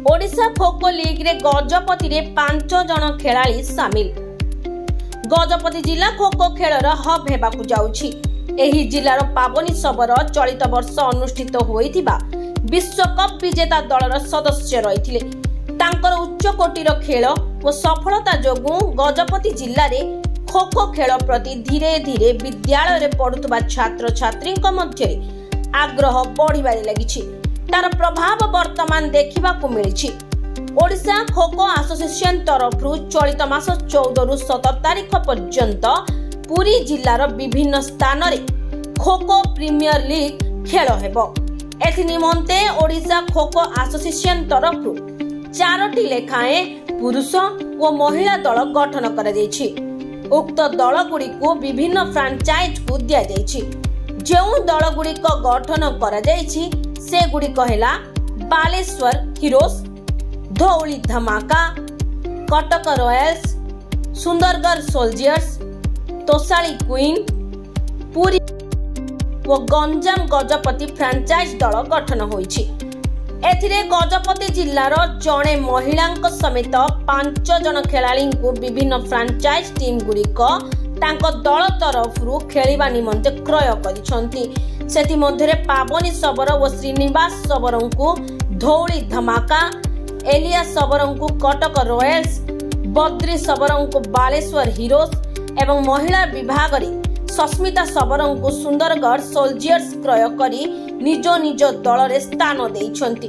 ओडिशा खो लीग रे गजपति रे 5 जन खेलाड़ी सामिल। गजपति जिला खो खेलर हब हेबाकु जाउछि। एही जिलार पावनी सबर चलित वर्ष अनुष्ठित होइथिबा विश्वकप विजेता दलर सदस्य रहिथिले। तांकर उच्च कोटीर खेल और सफलता जोगु गजपति जिल्ला रे खो खेल प्रति धीरे धीरे विद्यालय रे पढुतबा छात्र छात्री मध्य आग्रह बढ़िबारे लागिछि। तार प्रभाव वर्तमान देखिबाकु मिलिछि। ओडिशा खो एसोसिएशन तरफ चलित मास 14 रु 17 तारिख पर्यंत पुरी जिल्लार विभिन्न स्थान रे खो प्रीमियर लीग खेल हेबो। एथि निमंते ओडिशा खो एसोसिएशन तरफ 4टी लेखाएं पुरुष और महिला दल गठन करा जायछि। उक्त दल गुडी को विभिन्न फ्रांचाइज को दिया जायछि। जेउ दल गुडी को गठन करा जायछि से गुडी कहला Baleshwar heroes, Dhauli Dhamaka, Cuttack royals, Sundargarh soldiers, Tosali queen, Puri और गंजाम गजपति फ्रांचाइज दल गठन होइछि। एथिरे गजपति जिल्लार जणे महिलांक समेत 5 जन खेलाड़ी को विभिन्न फ्रांचाइज टीम गुड़िक तांको दल तरफरु खेलिबा निमंते क्रय करिसंती। सेति मध्यरे पावनी सबर और श्रीनिवास सबरं को धौली धमाका, एलिया सबरं को कटक रॉयल्स, बद्री सबरं को बालेश्वर हीरोज एवं महिला विभाग रे सस्मिता सबरं को सुंदरगढ़ सोल्जर्स क्रय करी निज निज दल रे स्थान देइछंती।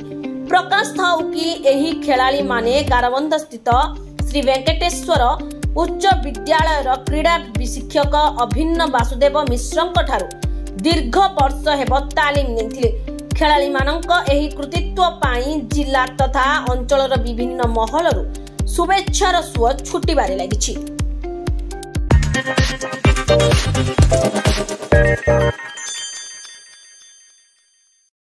प्रकाश थाउ कि एही खेलाड़ी माने गारबंध स्थित श्री वेंकटेश्वर उच्च विद्यालय रो क्रीडा शिक्षक अभिन्न वासुदेव मिश्रंक ठारू दीर्घ वर्ष हेब तालीम नेथिले। खेलाड़ी मानक एही कृतित्व पाई जिला तथा अंचलर विभिन्न महलरु शुभेच्छार सुଅ छुटिबारे लागिछि।